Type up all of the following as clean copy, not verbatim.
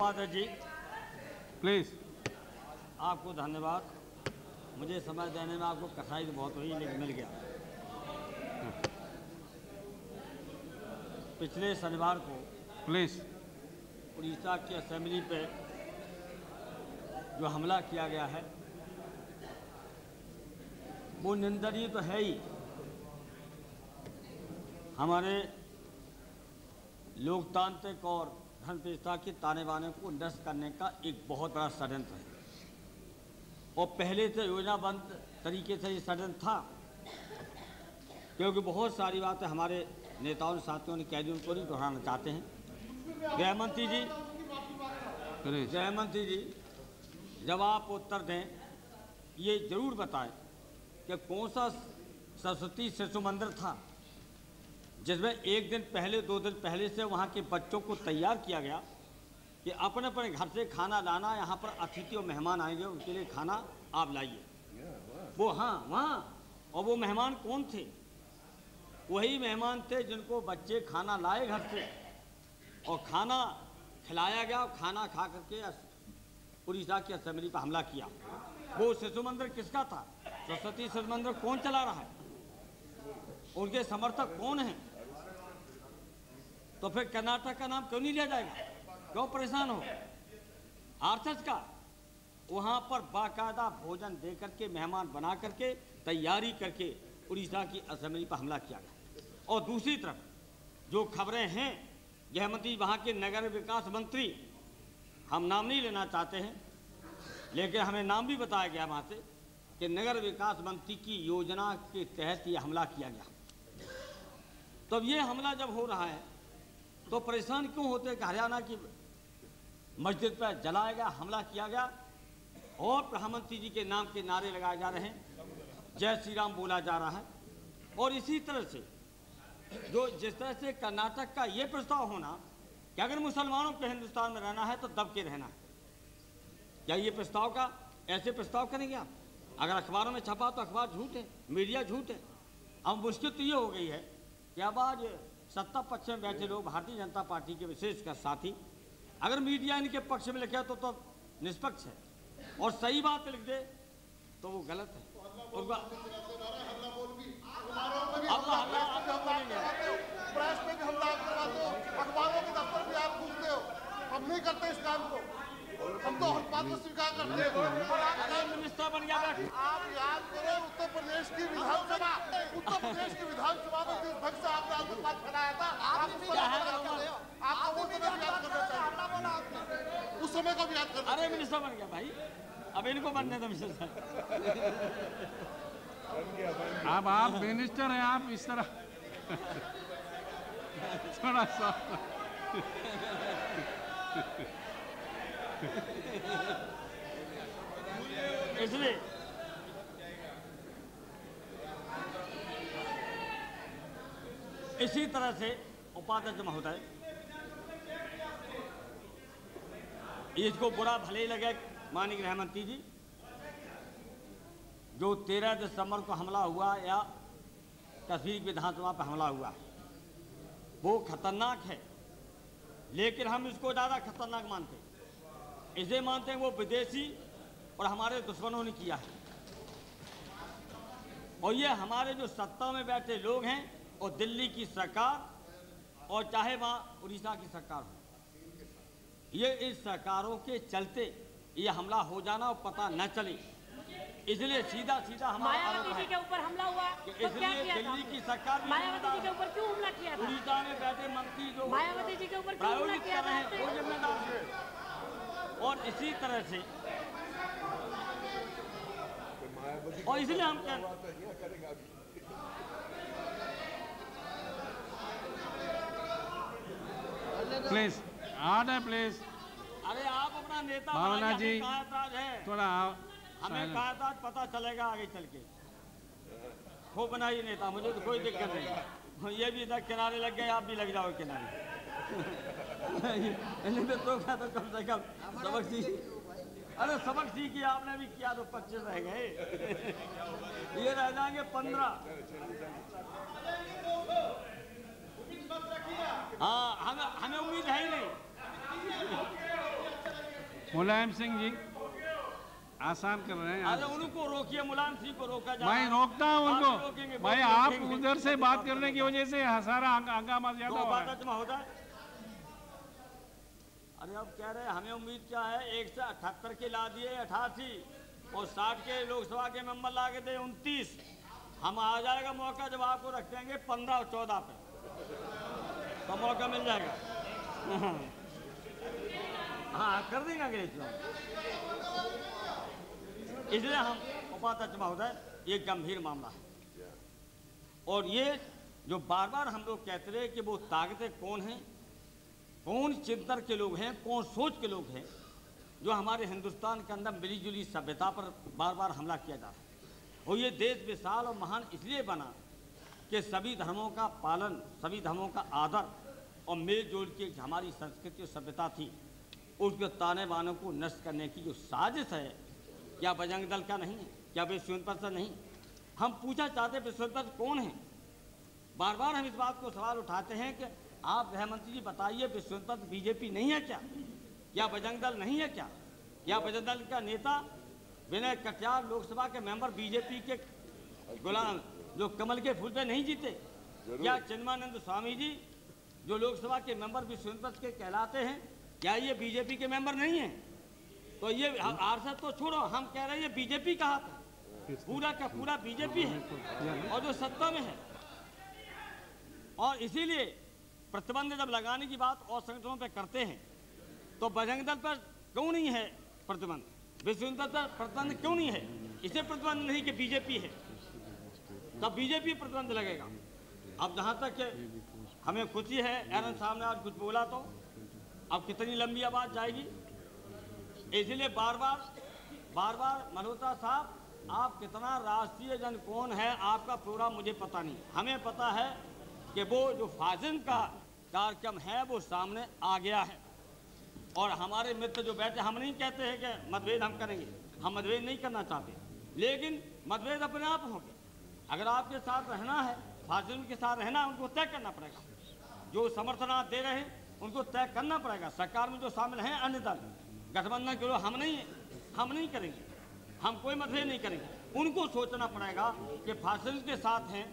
उपाध्यक्ष जी प्लीज। आपको धन्यवाद। मुझे समय देने में आपको कठिनाई तो बहुत हुई, लेकिन मिल गया। पिछले शनिवार को प्लीज उड़ीसा की असेंबली पे जो हमला किया गया है वो निंदनीय तो है ही। हमारे लोकतांत्रिक और धर्म प्रतिष्ठा के ताने बाने को नष्ट करने का एक बहुत बड़ा षड्यंत्र है, और पहले से योजनाबद्ध तरीके से ये षड्यंत्र था, क्योंकि बहुत सारी बातें हमारे नेताओं ने, साथियों ने कह दी, उनको नहीं दोहराना चाहते हैं। गृहमंत्री जी, जब आप उत्तर दें, ये जरूर बताएं कि कौन सा सरस्वती शिशु मंदिर था जिसमें एक दिन पहले, 2 दिन पहले से वहाँ के बच्चों को तैयार किया गया कि अपने अपने घर से खाना लाना, यहाँ पर अतिथि और मेहमान आएंगे, उनके लिए खाना आप लाइए। वो हाँ वहाँ, और वो मेहमान कौन थे? वही मेहमान थे जिनको बच्चे खाना लाए घर से और खाना खिलाया गया, और खाना खा करके उड़ीसा की असेंबली पर हमला किया। वो शिशु मंदिर किसका था? सरस्वती शिशु मंदिर कौन चला रहा है? उनके समर्थक कौन हैं? तो फिर कर्नाटक का नाम क्यों नहीं लिया जाएगा? क्यों परेशान हो? आरएसएस का वहाँ पर बाकायदा भोजन दे करके, मेहमान बना करके, तैयारी करके उड़ीसा की असेंबली पर हमला किया गया। और दूसरी तरफ जो खबरें हैं, गृहमंत्री वहाँ के नगर विकास मंत्री, हम नाम नहीं लेना चाहते हैं, लेकिन हमें नाम भी बताया गया वहाँ से कि नगर विकास मंत्री की योजना के तहत ये हमला किया गया। तब ये हमला जब हो रहा है तो परेशान क्यों होते कि हरियाणा की मस्जिद पर जलाया गया, हमला किया गया, और प्रधानमंत्री जी के नाम के नारे लगाए जा रहे हैं, जय श्री राम बोला जा रहा है। और इसी तरह से जिस तरह से कर्नाटक का ये प्रस्ताव होना कि अगर मुसलमानों को हिंदुस्तान में रहना है तो दब के रहना है, क्या ये प्रस्ताव का ऐसे प्रस्ताव करेंगे आप? अगर अखबारों में छपा तो अखबार झूठ है, मीडिया झूठ है। अब मुश्किल तो ये हो गई है कि अब आज सत्ता पक्ष में बैठे लोग, भारतीय जनता पार्टी के विशेषकर साथी, अगर मीडिया इनके पक्ष में लिखे तो निष्पक्ष है, और सही बात लिख दे तो वो गलत है। अखबारों के दफ्तर भी आप घूमते हो, हम नहीं करते इस काम को, हम तो हर बात को स्वीकार करते हैं। मिनिस्टर बन गया। आप याद करो उत्तर प्रदेश की विधानसभा में जिस ढंग से आपने आतंकवाद फैलाया था, आपको वो समय भी याद करना चाहिए, उस समय को भी याद करना। अरे मिनिस्टर बन गया भाई, अब इनको बनने दो मिनिस्टर। अब आप मिनिस्टर हैं, आप इस तरह थोड़ा सा इसलिए इसी तरह से उपाध्यक्ष महोदय, इसको बुरा भले ही लगे माननीय गृहमंत्री जी, जो 13 दिसंबर को हमला हुआ या कश्मीर विधानसभा पर हमला हुआ, वो खतरनाक है, लेकिन हम इसको ज़्यादा खतरनाक मानते हैं। इसे मानते हैं वो विदेशी और हमारे दुश्मनों ने किया है, और ये हमारे जो सत्ता में बैठे लोग हैं, और दिल्ली की सरकार और चाहे वहाँ उड़ीसा की सरकार हो, ये इस सरकारों के चलते ये हमला हो जाना और पता न चले, इसलिए सीधा हमारा मायावती जी के ऊपर हमला हुआ तो क्या किया था? दिल्ली की सरकार मायावती जी के ऊपर क्यों हमला किया था? उड़ीसा में बैठे मंत्री जो मायावती जी के ऊपर क्यों हमला किया था? वो जिम्मेदार है। और इसी तरह से, और इसलिए हम प्लीज ऑर्डर प्लीज। अरे आप अपना नेता भावना जी है, थोड़ा हमें कहा था पता चलेगा आगे चल के, वो बनाइए नेता, मुझे तो कोई दिक्कत नहीं। ये भी इधर किनारे लग गए, आप भी लग जाओ किनारे। तो क्या, तो कम से कम सबक सीख, अरे सबक सीखिए, आपने भी किया तो 25 रह गए, ये रह जाएंगे 15। हाँ, हमें उम्मीद है ही नहीं। मुलायम सिंह जी आसान कर रहे हैं अरे उनको रोकिए, मुलायम सिंह को रोका जाए। भाई रोकता हूँ आप उनको। रोकेंगे, भाई वो आप रोकेंगे। उधर से बात करने की वजह से सारा हंगामा ज्यादा हो रहा है। तो महोदय, अरे अब कह रहे हैं हमें उम्मीद क्या है, 178 के ला दिए 88 और 60 के लोकसभा के मेंबर ला के दे 29। हम आ जाएगा मौका जब आपको रख देंगे 15 और 14 पे, तो मौका मिल जाएगा। हाँ कर देंगे अंग्रेज लोग। इसलिए हम उपाध्यक्ष महोदय, ये गंभीर मामला है और ये जो बार बार हम लोग कहते रहे कि वो ताकतें कौन हैं, कौन चिंतन के लोग हैं, कौन सोच के लोग हैं जो हमारे हिंदुस्तान के अंदर मिलीजुली सभ्यता पर बार बार हमला किया जा रहा है। और ये देश विशाल और महान इसलिए बना कि सभी धर्मों का पालन, सभी धर्मों का आदर और मेल जोल की हमारी संस्कृति और सभ्यता थी, उसके ताने बानों को नष्ट करने की जो साजिश है, क्या बजरंग दल का नहीं है? क्या विश्व हिंदू परिषद नहीं? हम पूछना चाहते हैं विश्व हिंदू परिषद कौन है? बार बार हम इस बात को सवाल उठाते हैं कि आप गृह मंत्री जी बताइए, विश्व हिंदू परिषद बीजेपी नहीं है क्या? या बजरंग दल नहीं है क्या? या बजरंग दल का नेता विनय कटियार लोकसभा के मेंबर बीजेपी के गुलाम जो कमल के फूल पे नहीं जीते? या चिन्मानंद स्वामी जी जो लोकसभा के मेंबर विश्व हिंदू परिषद के कहलाते हैं, क्या ये बीजेपी के मेंबर नहीं है? तो ये आरएसएस तो छोड़ो, हम कह रहे हैं ये बीजेपी का हाथ है, पूरा का पूरा बीजेपी है और जो सत्ता में है। और इसीलिए प्रतिबंध जब लगाने की बात और संगठनों पे करते हैं तो बजरंग दल पर क्यों नहीं है प्रतिबंध, विश्व हिंदू पर प्रतिबंध क्यों नहीं है? इसे प्रतिबंध नहीं कि बीजेपी है, तब बीजेपी प्रतिबंध लगेगा। अब जहाँ तक हमें खुशी है एरन साहब ने आज कुछ बोला, तो अब कितनी लंबी आवाज जाएगी। इसलिए बार बार मल्होत्रा साहब, आप कितना राष्ट्रीय जन कौन है आपका प्रोग्राम मुझे पता नहीं, हमें पता है कि वो जो फाजिल का कार्यक्रम है वो सामने आ गया है। और हमारे मित्र जो बैठे, हम नहीं कहते हैं कि मतभेद हम करेंगे, हम मतभेद नहीं करना चाहते, लेकिन मतभेद अपने आप होंगे। अगर आपके साथ रहना है, फाजिल के साथ रहना है, उनको तय करना पड़ेगा। जो समर्थन आप दे रहे हैं उनको तय करना पड़ेगा। सरकार में जो शामिल हैं अन्य दल, गठबंधन के लोग, हम नहीं करेंगे, हम कोई मतभेद नहीं करेंगे। उनको सोचना पड़ेगा कि फासिल के साथ हैं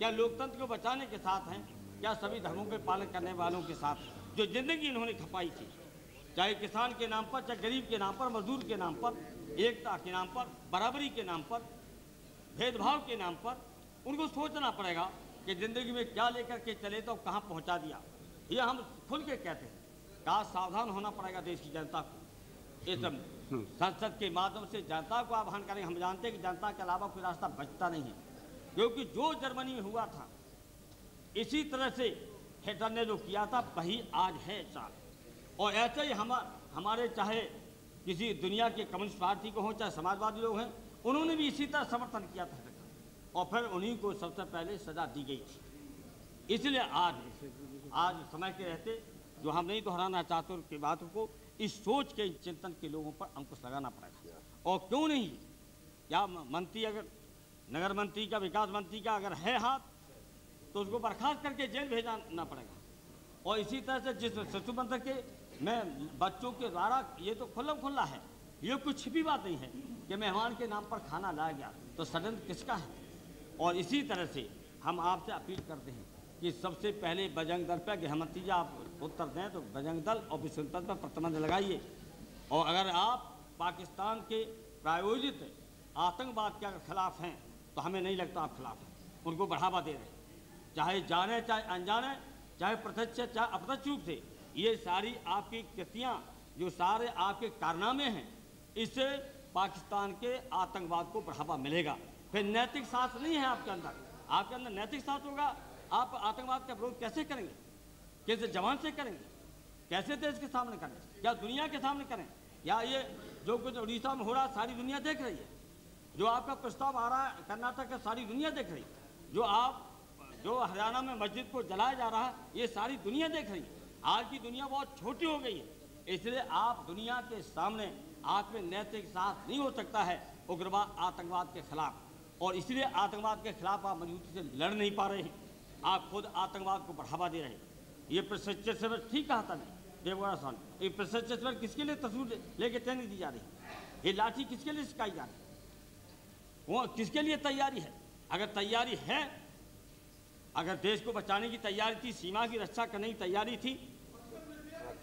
या लोकतंत्र को बचाने के साथ हैं या सभी धर्मों के पालन करने वालों के साथ, जो जिंदगी इन्होंने खपाई थी, चाहे किसान के नाम पर, चाहे गरीब के नाम पर, मजदूर के नाम पर, एकता के नाम पर, बराबरी के नाम पर, भेदभाव के नाम पर। उनको सोचना पड़ेगा कि जिंदगी में क्या लेकर के चले तो कहाँ पहुँचा दिया। ये हम खुल के कहते हैं, कहा सावधान होना पड़ेगा देश की जनता को। इस संसद के माध्यम से जनता को आह्वान करें। हम जानते हैं कि जनता के अलावा कोई रास्ता बचता नहीं है, क्योंकि जो जर्मनी में हुआ था इसी तरह से हिटलर ने जो किया था वही आज है चाल। और ऐसे ही हमारे चाहे किसी दुनिया के कम्युनिस्ट पार्टी को हो, चाहे समाजवादी लोग हैं, उन्होंने भी इसी तरह समर्थन किया था और फिर उन्हीं को सबसे पहले सजा दी गई थी। इसलिए आज समय के रहते जो हम नहीं दोहराना चाहते उनकी बातों को, इस सोच के चिंतन के लोगों पर अंकुश लगाना पड़ेगा। और क्यों नहीं, क्या मंत्री अगर नगर मंत्री का, विकास मंत्री का अगर है हाथ, तो उसको बर्खास्त करके जेल भेजना पड़ेगा। और इसी तरह से जिस शिशु मंत्री के में बच्चों के द्वारा, ये तो खुला है, ये कुछ छिपी बात नहीं है कि मेहमान के नाम पर खाना लाया गया, तो षड्यंत्र किसका है। और इसी तरह से हम आपसे अपील करते हैं कि सबसे पहले बजरंग दल पर, गृहमंत्री जी आप उत्तर दें, तो बजरंग दल और विश्व हिंदू पर प्रतिबंध लगाइए। और अगर आप पाकिस्तान के प्रायोजित आतंकवाद के अगर खिलाफ हैं, तो हमें नहीं लगता आप खिलाफ हैं, उनको बढ़ावा दे रहे हैं, चाहे जाने चाहे अनजाने, चाहे प्रत्यक्ष चाहे अप्रत्यक्ष रूप से। ये सारी आपकी कृतियाँ, जो सारे आपके कारनामे हैं, इससे पाकिस्तान के आतंकवाद को बढ़ावा मिलेगा। फिर नैतिक साहस नहीं है आपके अंदर नैतिक साहस होगा, आप आतंकवाद का विरोध कैसे करेंगे, कैसे जवान से करेंगे, कैसे देश के सामने करें, क्या दुनिया के सामने करें। या ये जो कुछ उड़ीसा में हो रहा है सारी दुनिया देख रही है, जो आपका प्रस्ताव आ रहा है कर्नाटक का सारी दुनिया देख रही है, जो हरियाणा में मस्जिद को जलाया जा रहा है ये सारी दुनिया देख रही है। आज की दुनिया बहुत छोटी हो गई है, इसलिए आप दुनिया के सामने आप में नैतिक साहस नहीं हो सकता है उग्रवाद आतंकवाद के खिलाफ। और इसलिए आतंकवाद के खिलाफ आप मजबूती से लड़ नहीं पा रहे हैं, आप खुद आतंकवाद को बढ़ावा दे रहे हैं। ये प्रशिक्षण से ठीक कहा था, देवगढ़ सन ये प्रशिक्षण किसके लिए तस्वीर लेके ट्रेनिंग दी जा रही है? ये लाठी किसके लिए सिखाई जा रही है? वो किसके लिए तैयारी है? अगर तैयारी है, अगर देश को बचाने की तैयारी थी, सीमा की रक्षा करने की तैयारी थी,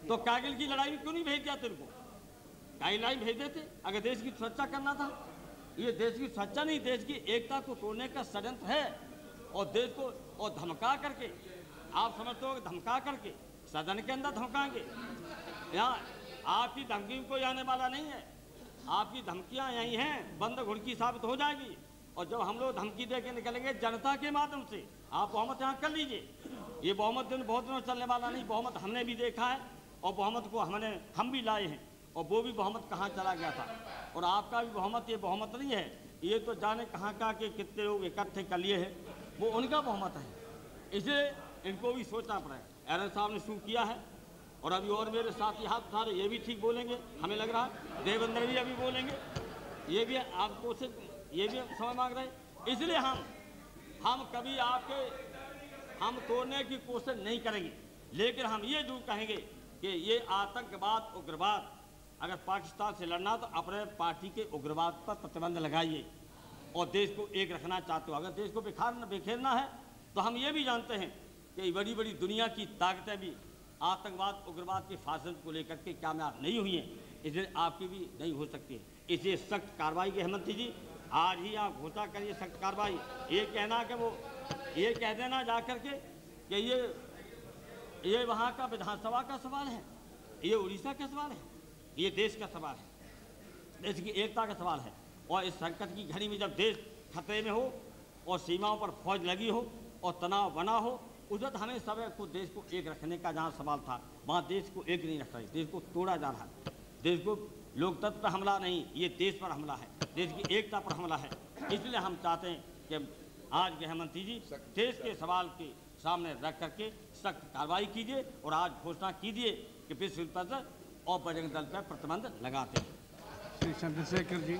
तो कारगिल की लड़ाई में क्यों नहीं भेज दिया तेरे को? कारगिल लड़ाई भेज देते अगर देश की सुरक्षा करना था। ये देश की सुरक्षा नहीं, देश की एकता को तोड़ने का षड्यंत्र है। और देश को और धमका करके, आप समझते हो धमका करके सदन के अंदर धमकाएंगे? यहाँ आपकी धमकी में कोई आने वाला नहीं है। आपकी धमकियाँ यही हैं, बंद घुड़की साबित हो जाएगी। और जब हम लोग धमकी दे के निकलेंगे जनता के माध्यम से, आप बहुमत यहाँ कर लीजिए। ये बहुमत बहुत दिनों चलने वाला नहीं। बहुमत हमने भी देखा है और बहुमत को हम भी लाए हैं, और वो भी बहुमत कहाँ चला गया था। और आपका भी बहुमत ये बहुमत नहीं है, ये तो जाने कहाँ के कितने लोग इकट्ठे कर लिए हैं, वो उनका बहुमत है। इसलिए इनको भी सोचना पड़ेगा। एरन साहब ने शुरू किया है और अभी और मेरे साथी हाथ सारे ये भी ठीक बोलेंगे, हमें लग रहा है देवेंद्र भी अभी बोलेंगे, ये भी आपको से ये भी समय मांग रहे हैं। इसलिए हम कभी हम तोड़ने की कोशिश नहीं करेंगे, लेकिन हम ये जरूर कहेंगे कि ये आतंकवाद उग्रवाद अगर पाकिस्तान से लड़ना तो अपने पार्टी के उग्रवाद पर प्रतिबंध लगाइए और देश को एक रखना चाहते हो। अगर देश को बिखेरना है तो हम ये भी जानते हैं कि बड़ी बड़ी दुनिया की ताकतें भी आतंकवाद उग्रवाद के फासले को लेकर के कामयाब नहीं हुई हैं, इसलिए आपकी भी नहीं हो सकती है। इसलिए सख्त कार्रवाई की हेमंत जी आज ही आप घोषणा करिए सख्त कार्रवाई। ये कहना कि वो ये कह देना जा कर के कि ये वहाँ का विधानसभा का सवाल है, ये उड़ीसा का सवाल है, ये देश का सवाल है, देश की एकता का सवाल है। और इस संकट की घड़ी में जब देश खतरे में हो और सीमाओं पर फौज लगी हो और तनाव बना हो, उस वक्त हमें सब को देश को एक रखने का जहाँ सवाल था, वहाँ देश को एक नहीं रख रहे, देश को तोड़ा जा रहा है। देश को लोकतंत्र पर हमला नहीं, ये देश पर हमला है, देश की एकता पर हमला है। इसलिए हम चाहते हैं कि आज गृह मंत्री जी देश के सवाल के सामने रख करके सख्त कार्रवाई कीजिए और आज घोषणा कीजिए कि विश्व परिषद और बजरंग दल पर प्रतिबंध लगाते हैं। श्री चंद्रशेखर जी।